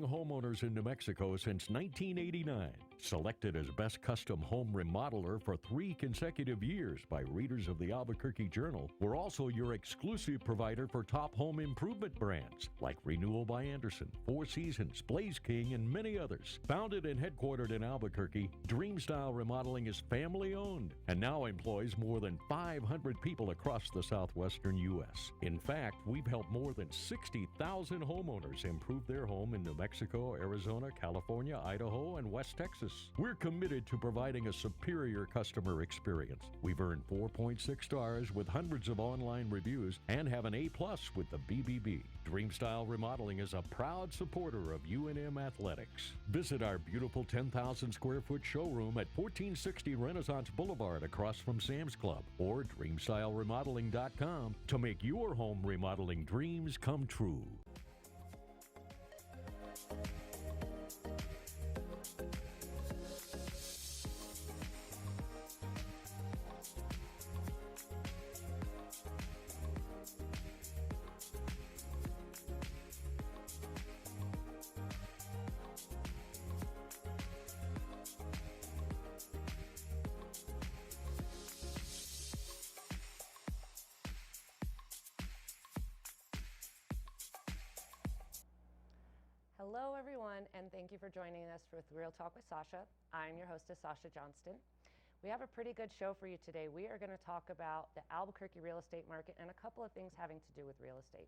homeowners in New Mexico since 1989. Selected as Best Custom Home Remodeler for 3 consecutive years by readers of the Albuquerque Journal, we're also your exclusive provider for top home improvement brands like Renewal by Anderson, Four Seasons, Blaze King, and many others. Founded and headquartered in Albuquerque, Dream Style Remodeling is family-owned and now employs more than 500 people across the southwestern U.S. In fact, we've helped more than 60,000 homeowners improve their home in New Mexico, Arizona, California, Idaho, and West Texas. We're committed to providing a superior customer experience. We've earned 4.6 stars with hundreds of online reviews and have an A+ with the BBB. Dream Style Remodeling is a proud supporter of UNM Athletics. Visit our beautiful 10,000 square foot showroom at 1460 Renaissance Boulevard across from Sam's Club or dreamstyleremodeling.com to make your home remodeling dreams come true. Hello everyone, and thank you for joining us for Real Talk with Sacha. I'm your hostess, Sacha Johnston. We have a pretty good show for you today. We are going to talk about the Albuquerque real estate market and a couple of things having to do with real estate.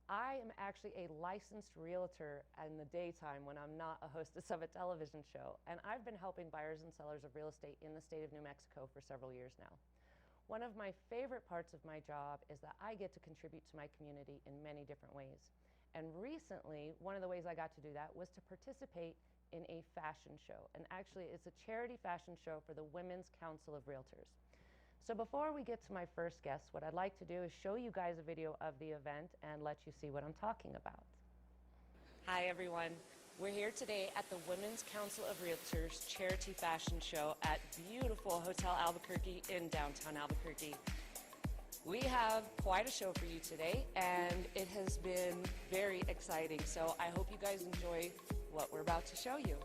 I am actually a licensed realtor in the daytime when I'm not a hostess of a television show, and I've been helping buyers and sellers of real estate in the state of New Mexico for several years now. One of my favorite parts of my job is that I get to contribute to my community in many different ways. And recently, one of the ways I got to do that was to participate in a fashion show. And actually, it's a charity fashion show for the Women's Council of Realtors. So before we get to my first guest, what I'd like to do is show you guys a video of the event and let you see what I'm talking about. Hi everyone. We're here today at the Women's Council of Realtors charity fashion show at beautiful Hotel Albuquerque in downtown Albuquerque. We have quite a show for you today, and it has been very exciting. So I hope you guys enjoy what we're about to show you.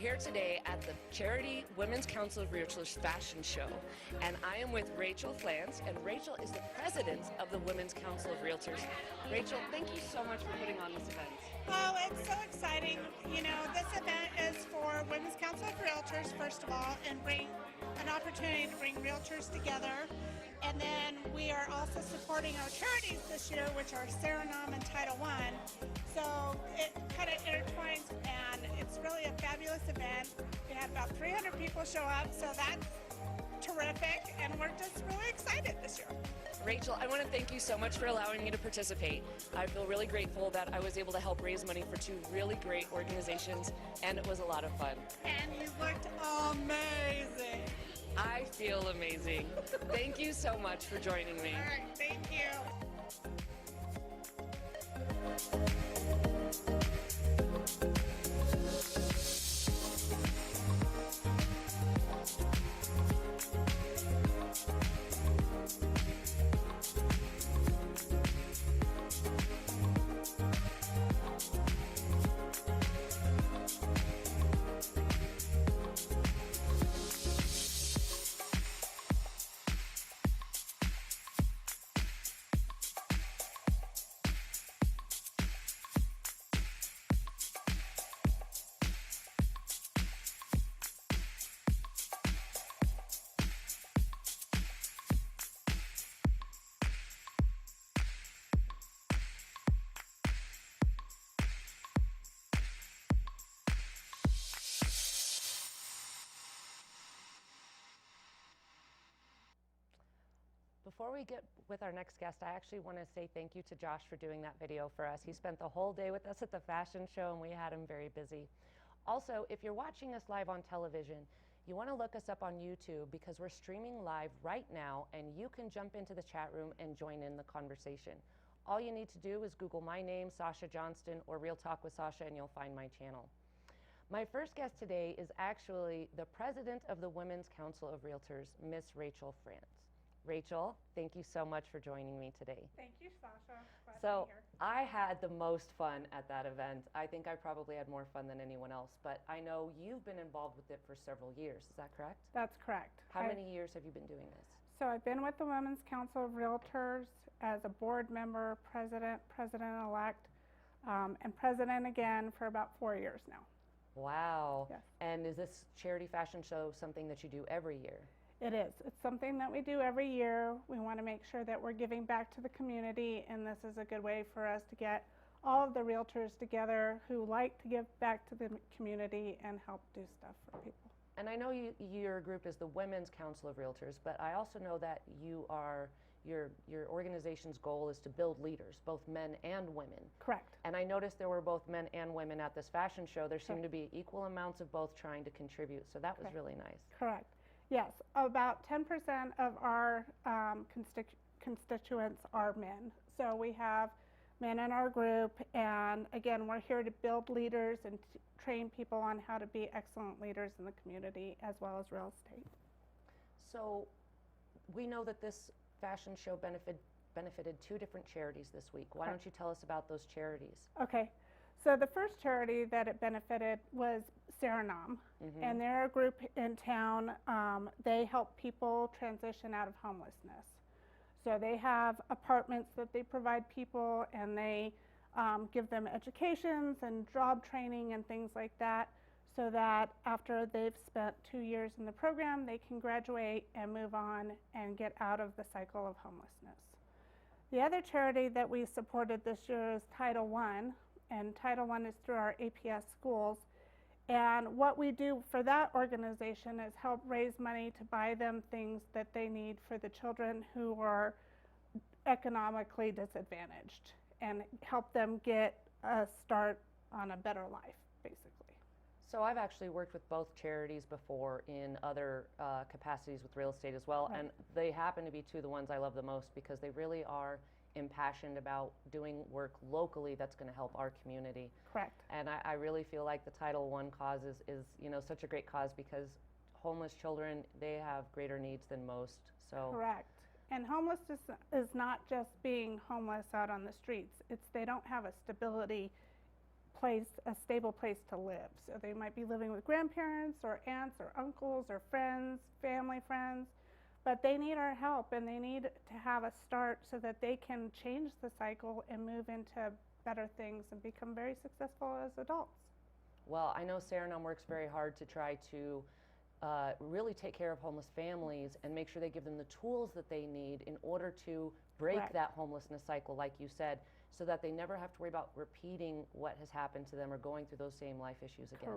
Here today at the Charity Women's Council of Realtors Fashion Show, and I am with .flance, and Rachel is the president of the Women's Council of Realtors. Rachel, thank you so much for putting on this event. Oh, it's so exciting. You know, this event is for Women's Council of Realtors, first of all, and bring an opportunity to bring realtors together. And then we are also supporting our charities this year, which are Suriname and Title I. So it kind of intertwines, and it's really a fabulous event. We had about 300 people show up, so that's terrific, and we're just really excited this year. Rachel, I want to thank you so much for allowing me to participate. I feel really grateful that I was able to help raise money for 2 really great organizations, and it was a lot of fun. And you looked amazing. feel amazing. Thank you so much for joining me. All right, thank you. Before we get with our next guest, I actually want to say thank you to Josh for doing that video for us. He spent the whole day with us at the fashion show and we had him very busy. Also, if you're watching us live on television, you want to look us up on YouTube because we're streaming live right now and you can jump into the chat room and join in the conversation. All you need to do is Google my name, Sacha Johnston, or Real Talk with Sacha, and you'll find my channel. My first guest today is actually the president of the Women's Council of Realtors, Miss Rachael.flance. Rachel, thank you so much for joining me today. Thank you, Sasha. Glad So to be here. I had the most fun at that event. I think I probably had more fun than anyone else, but I know you've been involved with it for several years. Is that correct? That's correct. How many years have you been doing this? So I've been with the Women's Council of Realtors as a board member, president, president-elect, and president again for about 4 years now. Wow. Yes. And is this charity fashion show something that you do every year? It is. It's something that we do every year. We want to make sure that we're giving back to the community, and this is a good way for us to get all of the realtors together who like to give back to the community and help do stuff for people. And I know your group is the Women's Council of Realtors, but I also know that your organization's goal is to build leaders, both men and women. Correct. And I noticed there were both men and women at this fashion show. There seemed to be equal amounts of both trying to contribute, so that was really nice. Correct. Yes, about 10% of our constituents are men. So we have men in our group, and again, we're here to build leaders and train people on how to be excellent leaders in the community as well as real estate. So we know that this fashion show benefited 2 different charities this week. Why don't you tell us about those charities? Okay. So the first charity that it benefited was Suriname, and they're a group in town. They help people transition out of homelessness. So they have apartments that they provide people, and they give them educations and job training and things like that, so that after they've spent 2 years in the program, they can graduate and move on and get out of the cycle of homelessness. The other charity that we supported this year is Title I, and Title I is through our APS schools. And what we do for that organization is help raise money to buy them things that they need for the children who are economically disadvantaged and help them get a start on a better life, basically. So I've actually worked with both charities before in other capacities with real estate as well, and they happen to be 2 of the ones I love the most because they really are impassioned about doing work locally that's going to help our community. Correct. And I really feel like the Title I cause is such a great cause because homeless children, they have greater needs than most. So correct. And homelessness is not just being homeless out on the streets. It's they don't have a stable place to live. So they might be living with grandparents or aunts or uncles or friends, family friends. But they need our help, and they need to have a start so that they can change the cycle and move into better things and become very successful as adults. Well, I know Suriname works very hard to try to really take care of homeless families and make sure they give them the tools that they need in order to break that homelessness cycle, like you said, so that they never have to worry about repeating what has happened to them or going through those same life issues again.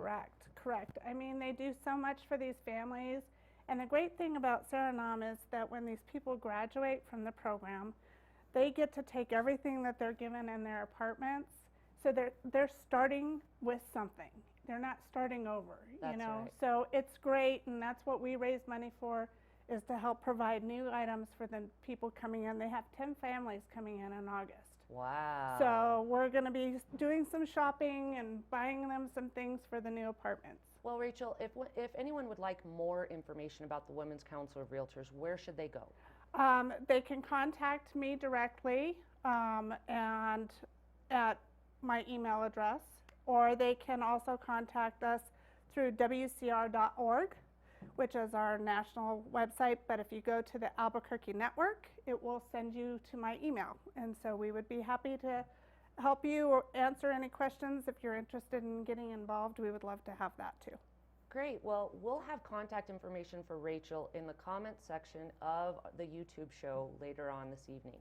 Correct. I mean, they do so much for these families. And the great thing about Suriname is that when these people graduate from the program, they get to take everything that they're given in their apartments. So they're starting with something. They're not starting over, That's right. So it's great, and that's what we raise money for, is to help provide new items for the people coming in. They have 10 families coming in August. Wow. So we're going to be doing some shopping and buying them some things for the new apartments. Well, Rachel, if anyone would like more information about the Women's Council of Realtors, where should they go? They can contact me directly and at my email address, or they can also contact us through wcr.org, which is our national website. But if you go to the Albuquerque network, it will send you to my email. And so we would be happy to help you or answer any questions. If you're interested in getting involved, we would love to have that too. Great. Well, we'll have contact information for Rachel in the comment section of the YouTube show later on this evening.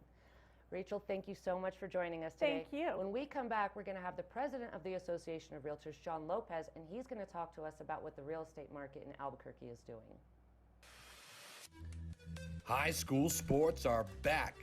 Rachel, thank you so much for joining us today. Thank you. When we come back, we're going to have the president of the Association of Realtors, John Lopez, and he's going to talk to us about what the real estate market in Albuquerque is doing. High school sports are back.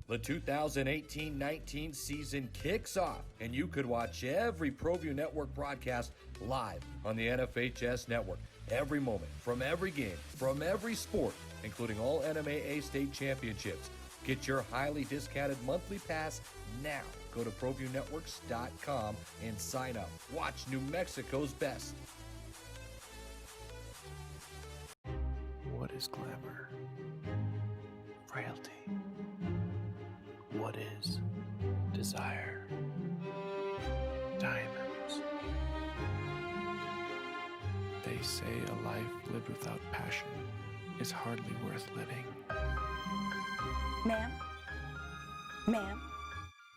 The 2018-19 season kicks off, and you could watch every ProView Network broadcast live on the NFHS network. Every moment, from every game, from every sport, including all NMAA state championships. Get your highly discounted monthly pass now. Go to ProViewNetworks.com and sign up. Watch New Mexico's best. What is glamour? Frailty. What is desire? Diamonds. They say a life lived without passion is hardly worth living. Ma'am? Ma'am?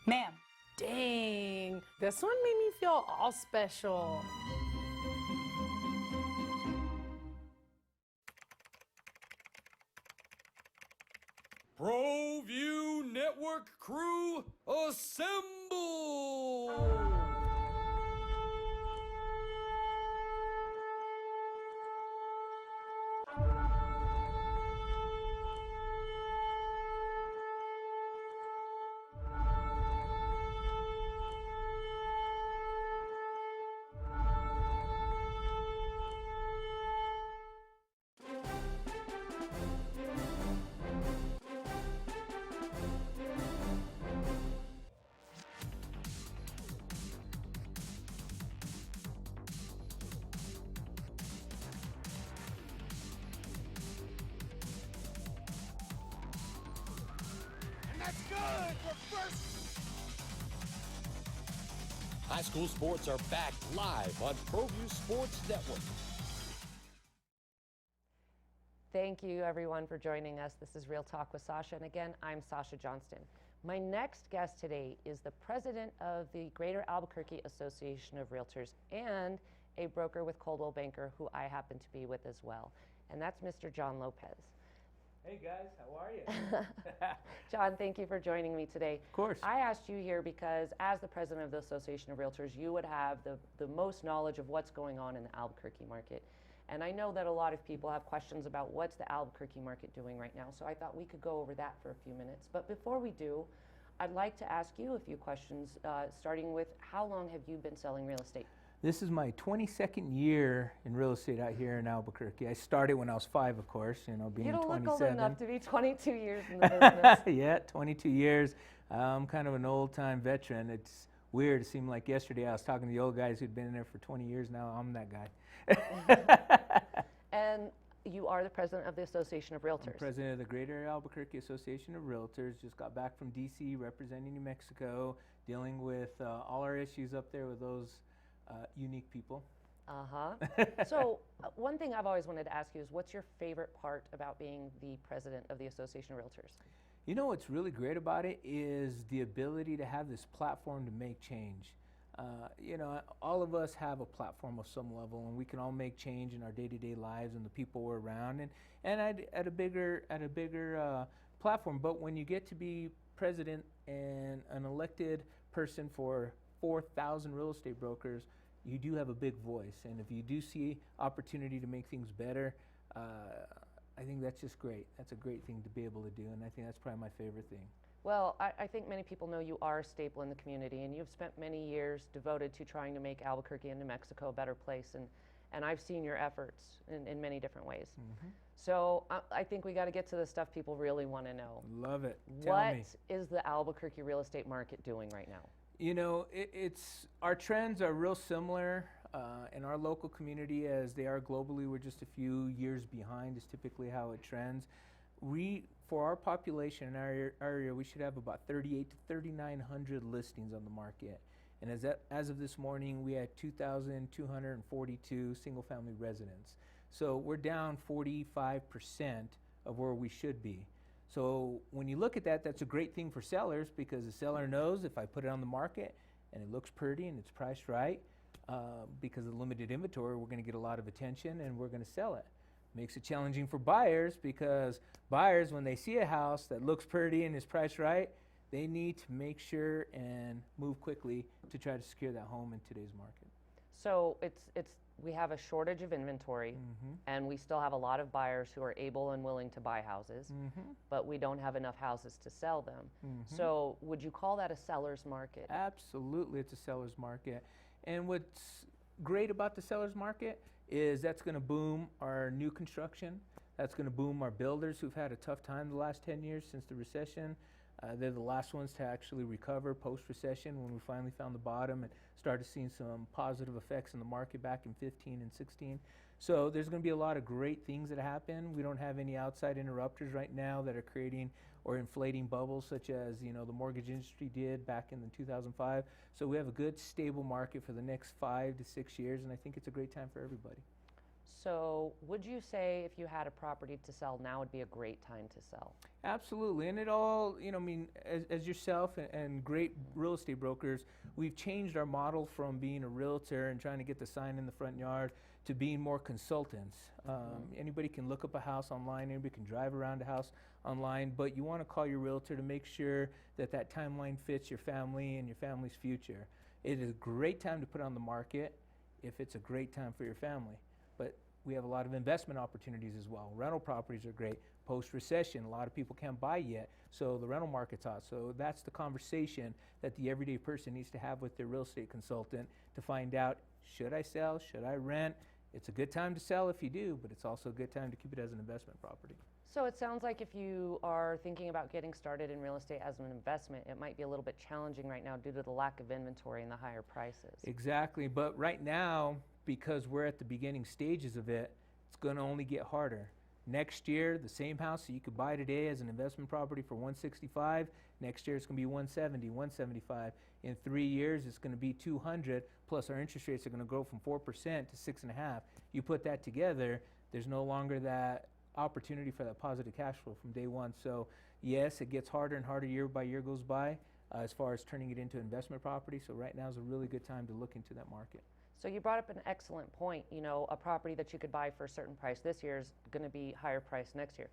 Ma'am? Dang, this one made me feel all special. ProView Network crew, assemble! That's good for first. High school sports are back live on ProView Sports Network. Thank you, everyone, for joining us. This is Real Talk with Sacha, and again, I'm Sacha Johnston. My next guest today is the president of the Greater Albuquerque Association of Realtors and a broker with Coldwell Banker, who I happen to be with as well, and that's Mr. John Lopez. Hey guys, how are you? John, thank you for joining me today. Of course. I asked you here because as the president of the Association of Realtors, you would have the most knowledge of what's going on in the Albuquerque market. And I know that a lot of people have questions about what's the Albuquerque market doing right now, so I thought we could go over that for a few minutes. But before we do, I'd like to ask you a few questions, starting with how long have you been selling real estate? This is my 22nd year in real estate out here in Albuquerque. I started when I was 5, of course, you know, being 27. You don't look old enough to be 22 years in the business. Yeah, 22 years. I'm kind of an old-time veteran. It's weird. It seemed like yesterday I was talking to the old guys who'd been in there for 20 years now. I'm that guy. And you are the president of the Association of Realtors. I'm president of the Greater Albuquerque Association of Realtors. Just got back from D.C. representing New Mexico, dealing with all our issues up there with those unique people. So one thing I've always wanted to ask you is, what's your favorite part about being the president of the Association of Realtors? You know what's really great about it is the ability to have this platform to make change. You know, all of us have a platform of some level, and we can all make change in our day-to-day lives and the people we're around, and at a bigger platform. But when you get to be president and an elected person for 4,000 real estate brokers, you do have a big voice, and if you do see opportunity to make things better, I think that's just great. That's a great thing to be able to do, and I think that's probably my favorite thing. Well, I think many people know you are a staple in the community, and you've spent many years devoted to trying to make Albuquerque and New Mexico a better place. and I've seen your efforts in many different ways. So I think we got to get to the stuff people really want to know. Love it. Tell What me. is the Albuquerque real estate market doing right now? You know, it's our trends are real similar in our local community as they are globally. We're just a few years behind is typically how it trends. For our population in our area, we should have about 3,800 to 3,900 listings on the market. And as of this morning, we had 2,242 single-family residents. So we're down 45% of where we should be. So when you look at that, that's a great thing for sellers because the seller knows if I put it on the market and it looks pretty and it's priced right, because of the limited inventory, we're going to get a lot of attention and we're going to sell it. Makes it challenging for buyers because buyers, when they see a house that looks pretty and is priced right, they need to make sure and move quickly to try to secure that home in today's market. So we have a shortage of inventory, and we still have a lot of buyers who are able and willing to buy houses, but we don't have enough houses to sell them. So would you call that a seller's market? Absolutely, it's a seller's market. And what's great about the seller's market is that's going to boom our new construction. That's going to boom our builders who've had a tough time the last 10 years since the recession. They're the last ones to actually recover post-recession when we finally found the bottom and started seeing some positive effects in the market back in 15 and 16. So there's going to be a lot of great things that happen. We don't have any outside interrupters right now that are creating or inflating bubbles such as, you know, the mortgage industry did back in 2005. So we have a good stable market for the next 5 to 6 years, and I think it's a great time for everybody. So would you say if you had a property to sell, now would be a great time to sell? Absolutely, and it all, you know, I mean, as yourself and great real estate brokers, we've changed our model from being a realtor and trying to get the sign in the front yard to being more consultants. Anybody can look up a house online, anybody can drive around a house online, but you want to call your realtor to make sure that that timeline fits your family and your family's future. It is a great time to put on the market if it's a great time for your family, but we have a lot of investment opportunities as well. Rental properties are great. Post-recession, a lot of people can't buy yet, so the rental market's hot. So that's the conversation that the everyday person needs to have with their real estate consultant to find out, should I sell, should I rent? It's a good time to sell if you do, but it's also a good time to keep it as an investment property. So it sounds like if you are thinking about getting started in real estate as an investment, it might be a little bit challenging right now due to the lack of inventory and the higher prices. Exactly, but right now, because we're at the beginning stages of it, it's going to only get harder. Next year, the same house that you could buy today as an investment property for $165, next year it's going to be $170, $175. In 3 years, it's going to be $200, plus our interest rates are going to grow from 4% to 6.5%. You put that together, there's no longer that opportunity for that positive cash flow from day one. So yes, it gets harder and harder year by year goes by as far as turning it into investment property. So right now is a really good time to look into that market. So you brought up an excellent point. You know, a property that you could buy for a certain price this year is going to be higher price next year.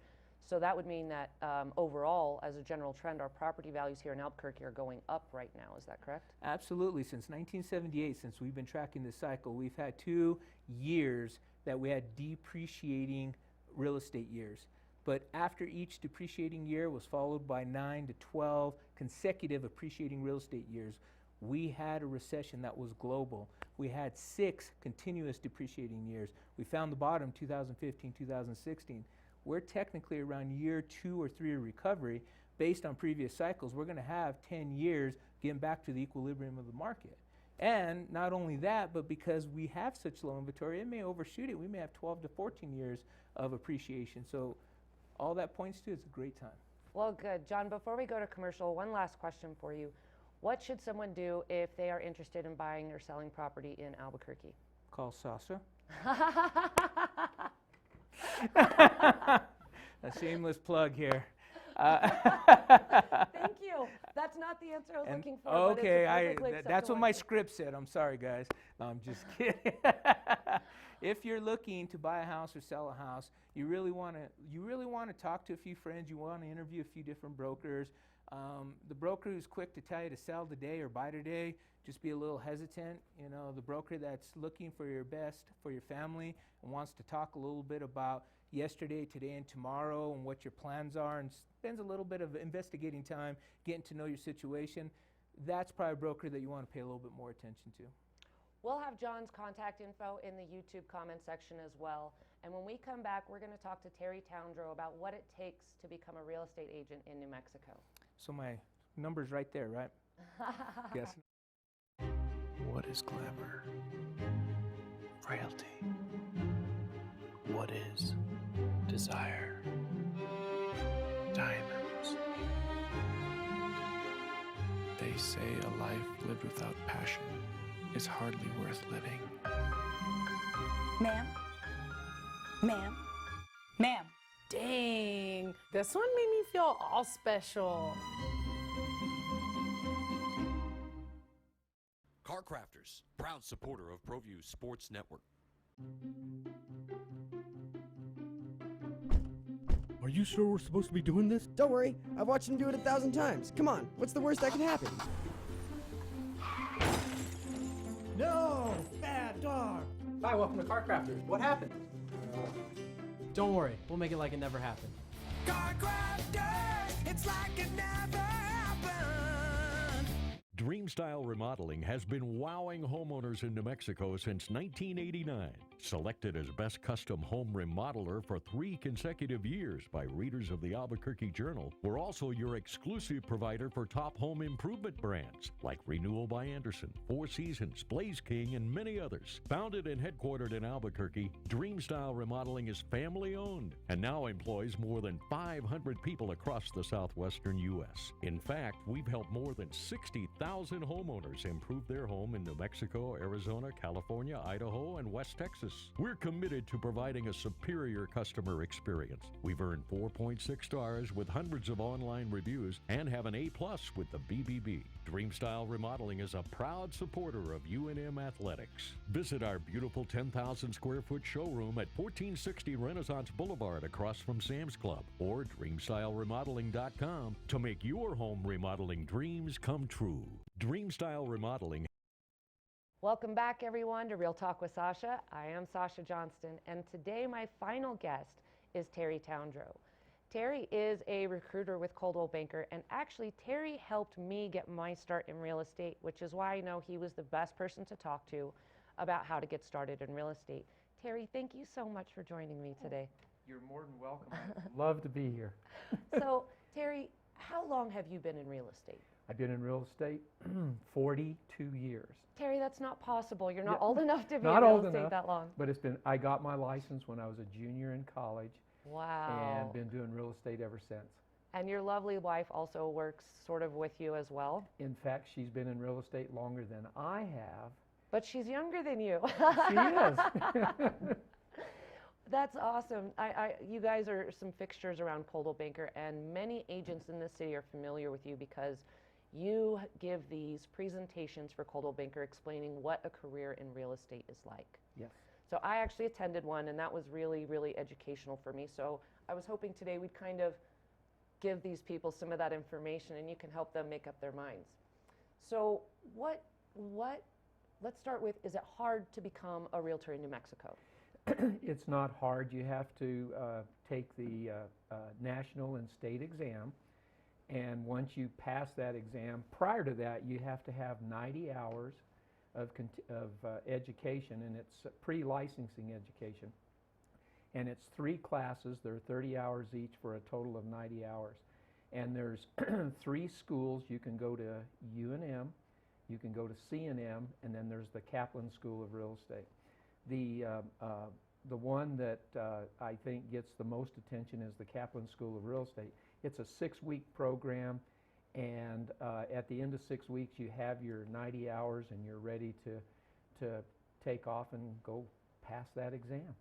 So that would mean that overall, as a general trend, our property values here in Albuquerque are going up right now. Is that correct? Absolutely. Since 1978, since we've been tracking this cycle, we've had 2 years that we had depreciating real estate years. But after each depreciating year was followed by 9 to 12 consecutive appreciating real estate years, we had a recession that was global. We had 6 continuous depreciating years. We found the bottom 2015, 2016. We're technically around year 2 or 3 of recovery. Based on previous cycles, we're going to have 10 years getting back to the equilibrium of the market. And not only that, but because we have such low inventory, it may overshoot it. We may have 12 to 14 years of appreciation. So all that points to it's a great time. Well, good. John, before we go to commercial, one last question for you. What should someone do if they are interested in buying or selling property in Albuquerque? Call Sacha. A shameless plug here. Thank you. That's not the answer I was looking for. Okay, but it's that's what my script said. I'm sorry, guys. No, I'm just kidding. If you're looking to buy a house or sell a house, you really want to talk to a few friends. You want to interview a few different brokers. The broker who's quick to tell you to sell today or buy today, just be a little hesitant. You know, the broker that's looking for your best for your family and wants to talk a little bit about yesterday, today, and tomorrow and what your plans are and spends a little bit of investigating time getting to know your situation, that's probably a broker that you want to pay a little bit more attention to. We'll have John's contact info in the YouTube comment section as well. And when we come back, we're going to talk to Terry Towndrow about what it takes to become a real estate agent in New Mexico. So my number's right there, right? Yes. What is glamour? Frailty. What is desire? Diamonds. They say a life lived without passion is hardly worth living. Ma'am? Ma'am? Ma'am? Dang, this one made me feel all special. Car Crafters, proud supporter of ProView Sports Network. Are you sure we're supposed to be doing this? Don't worry, I've watched him do it 1,000 times. Come on, what's the worst that can happen? No! Bad dog! Hi, welcome to Car Crafters. What happened? Don't worry, we'll make it like it never happened. Car Crafters, it's like it never happened. Dream Style Remodeling has been wowing homeowners in New Mexico since 1989. Selected as Best Custom Home Remodeler for 3 consecutive years by readers of the Albuquerque Journal, we're also your exclusive provider for top home improvement brands like Renewal by Anderson, Four Seasons, Blaze King, and many others. Founded and headquartered in Albuquerque, Dream Style Remodeling is family-owned and now employs more than 500 people across the southwestern U.S. In fact, we've helped more than 60,000 homeowners improve their home in New Mexico, Arizona, California, Idaho, and West Texas. We're committed to providing a superior customer experience. We've earned 4.6 stars with hundreds of online reviews and have an A+ with the BBB. Dream Style Remodeling is a proud supporter of UNM Athletics. Visit our beautiful 10,000 square foot showroom at 1460 Renaissance Boulevard across from Sam's Club or dreamstyleremodeling.com to make your home remodeling dreams come true. Dream Style Remodeling. Welcome back, everyone, to Real Talk with Sacha. I am Sacha Johnston, and today my final guest is Terry Towndrow. Terry is a recruiter with Coldwell Banker, and actually Terry helped me get my start in real estate, which is why I know he was the best person to talk to about how to get started in real estate. Terry, thank you so much for joining me today. You're more than welcome. I'd love to be here. So, Terry, how long have you been in real estate? I've been in real estate 42 years. Terry, that's not possible. You're not old enough to be Not in real old estate enough, that long. but I got my license when I was a junior in college. Wow. And been doing real estate ever since. And your lovely wife also works sort of with you as well? In fact, she's been in real estate longer than I have. But she's younger than you. She is. That's awesome. You guys are some fixtures around Coldwell Banker, and many agents in this city are familiar with you because you give these presentations for Coldwell Banker explaining what a career in real estate is like. Yes. So I actually attended one, and that was really, really educational for me. So I was hoping today we'd kind of give these people some of that information, and you can help them make up their minds. So let's start with, is it hard to become a realtor in New Mexico? It's not hard. You have to take the national and state exam. And once you pass that exam, prior to that, you have to have 90 hours of education, and it's pre-licensing education. And it's 3 classes. They're 30 hours each for a total of 90 hours. And there's 3 schools. You can go to UNM, you can go to CNM, and then there's the Kaplan School of Real Estate. The one that I think gets the most attention is the Kaplan School of Real Estate. It's a 6-week program, and at the end of 6 weeks you have your 90 hours and you're ready to take off and go pass that exam.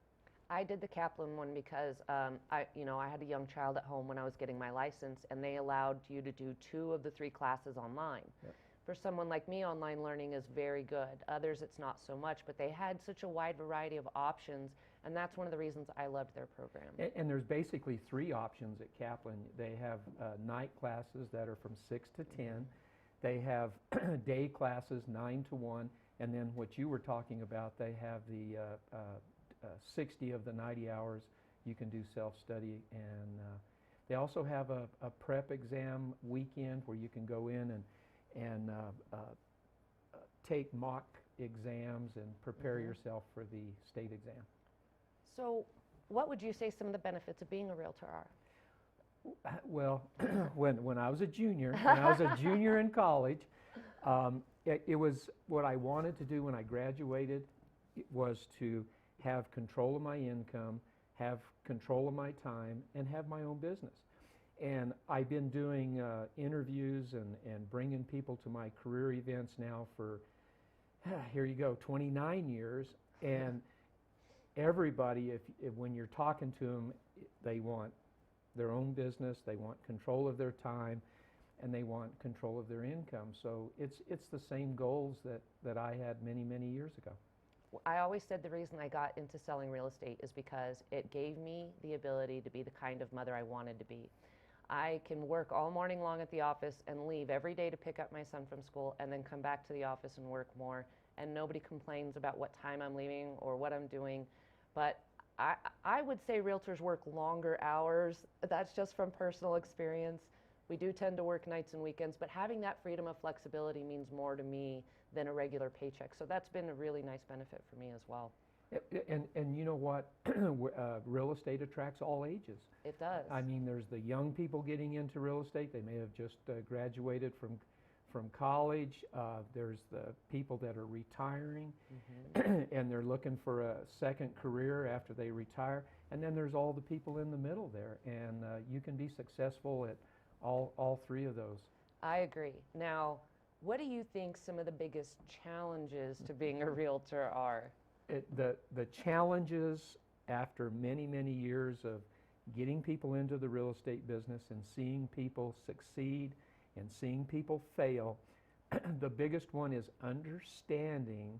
I did the Kaplan one because I had a young child at home when I was getting my license, and they allowed you to do 2 of the 3 classes online. Yep. For someone like me, online learning is very good. Others, it's not so much, but they had such a wide variety of options, and that's one of the reasons I loved their program. And there's basically 3 options at Kaplan. They have night classes that are from 6 to 10. They have day classes 9 to 1, and then what you were talking about, they have the 60 of the 90 hours you can do self-study, and they also have a prep exam weekend where you can go in and take mock exams and prepare Mhm. yourself for the state exam. So what would you say some of the benefits of being a realtor are? Well, when I was a junior, in college, it was what I wanted to do when I graduated was to have control of my income, have control of my time, and have my own business. And I've been doing interviews and bringing people to my career events now for, here you go, 29 years. And everybody, if when you're talking to them, they want their own business, they want control of their time, and they want control of their income. So it's the same goals that I had many, many years ago. I always said the reason I got into selling real estate is because it gave me the ability to be the kind of mother I wanted to be. I can work all morning long at the office and leave every day to pick up my son from school and then come back to the office and work more, and nobody complains about what time I'm leaving or what I'm doing. But I would say realtors work longer hours. That's just from personal experience. We do tend to work nights and weekends, but having that freedom of flexibility means more to me than a regular paycheck. So that's been a really nice benefit for me as well. And you know what? Real estate attracts all ages. It does. I mean, there's the young people getting into real estate. They may have just graduated from college. There's the people that are retiring and they're looking for a second career after they retire. And then there's all the people in the middle there. And you can be successful at all three of those. I agree. Now, what do you think some of the biggest challenges to being a realtor are? The challenges after many, many years of getting people into the real estate business and seeing people succeed and seeing people fail, the biggest one is understanding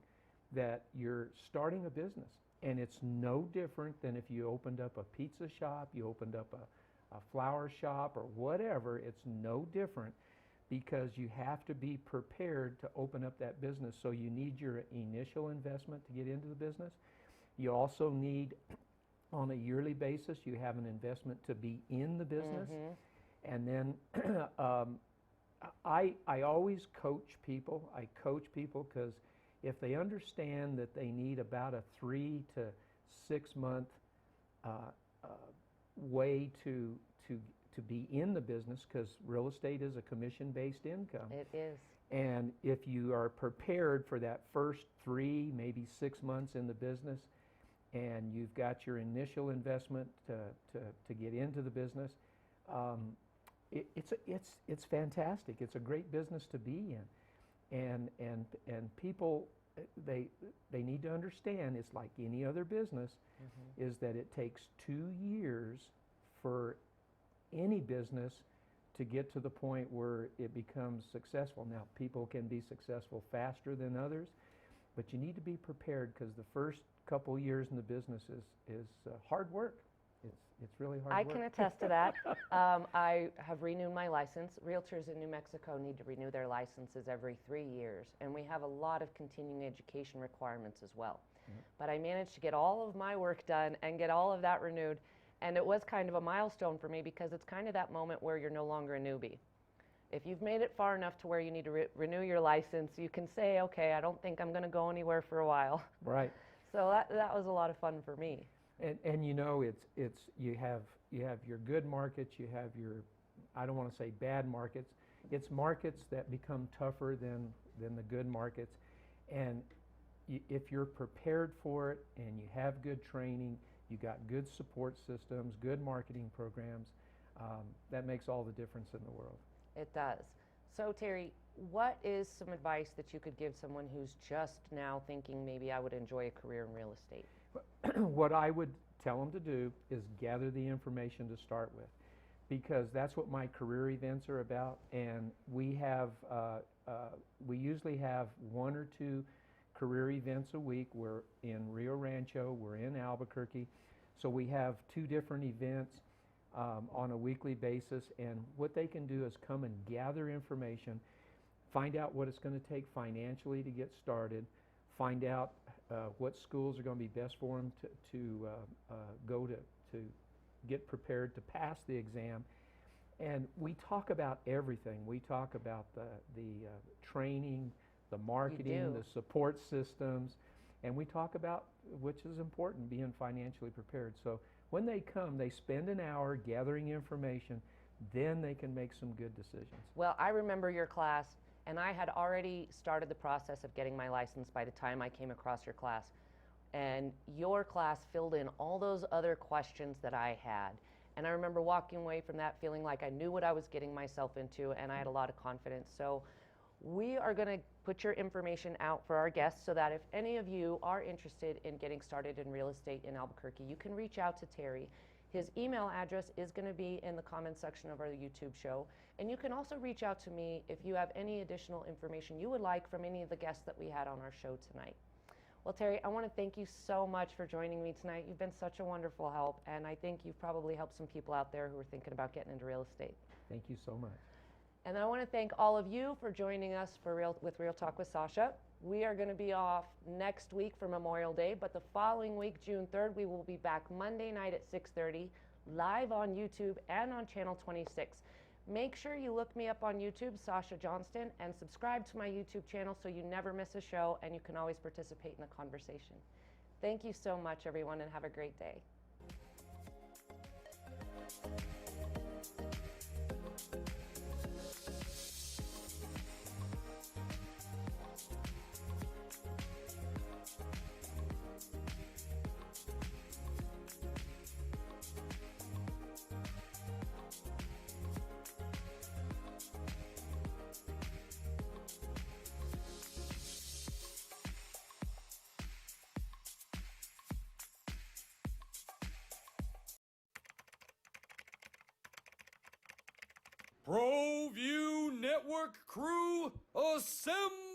that you're starting a business. And it's no different than if you opened up a pizza shop, you opened up a flower shop or whatever. It's no different, because you have to be prepared to open up that business. So you need your initial investment to get into the business. You also need, on a yearly basis, you have an investment to be in the business. And then I always coach people. I coach people because if they understand that they need about a 3 to 6 month way to be in the business, because real estate is a commission-based income. It is. And if you are prepared for that first 3, maybe 6 months in the business, and you've got your initial investment to get into the business, it's fantastic. It's a great business to be in, and people they need to understand it's like any other business, is that it takes 2 years for any business to get to the point where it becomes successful. Now, people can be successful faster than others, but you need to be prepared, because the first couple years in the business is hard work. It's really hard work. I can attest to that. I have renewed my license. Realtors in New Mexico need to renew their licenses every 3 years, and we have a lot of continuing education requirements as well. But I managed to get all of my work done and get all of that renewed. And it was kind of a milestone for me, because it's kind of that moment where you're no longer a newbie. If you've made it far enough to where you need to renew your license, you can say, okay, I don't think I'm going to go anywhere for a while. Right. So that was a lot of fun for me. And you know, you have your good markets, you have your, I don't want to say bad markets. It's markets that become tougher than the good markets. And if you're prepared for it and you have good training, you got good support systems, good marketing programs, that makes all the difference in the world. It does. So Terry, what is some advice that you could give someone who's just now thinking maybe I would enjoy a career in real estate? What I would tell them to do is gather the information to start with, because that's what my career events are about. And we usually have 1 or 2 career events a week. We're in Rio Rancho, we're in Albuquerque. So we have 2 different events on a weekly basis, and what they can do is come and gather information, find out what it's going to take financially to get started, find out what schools are going to be best for them to go to get prepared to pass the exam. And we talk about everything. We talk about the training, the marketing, do. the support systems, and we talk about, which is important, being financially prepared. So when they come, they spend an hour gathering information, then they can make some good decisions. Well, I remember your class, and I had already started the process of getting my license by the time I came across your class. And your class filled in all those other questions that I had. And I remember walking away from that feeling like I knew what I was getting myself into, and I had a lot of confidence. So we are going to put your information out for our guests so that if any of you are interested in getting started in real estate in Albuquerque, you can reach out to Terry. His email address is going to be in the comment section of our YouTube show. And you can also reach out to me if you have any additional information you would like from any of the guests that we had on our show tonight. Well, Terry, I want to thank you so much for joining me tonight. You've been such a wonderful help, and I think you've probably helped some people out there who are thinking about getting into real estate. Thank you so much. And I want to thank all of you for joining us with Real Talk with Sacha. We are going to be off next week for Memorial Day, but the following week, June 3rd, we will be back Monday night at 6:30, live on YouTube and on Channel 26. Make sure you look me up on YouTube, Sacha Johnston, and subscribe to my YouTube channel so you never miss a show and you can always participate in the conversation. Thank you so much, everyone, and have a great day. ProView Network crew, assemble!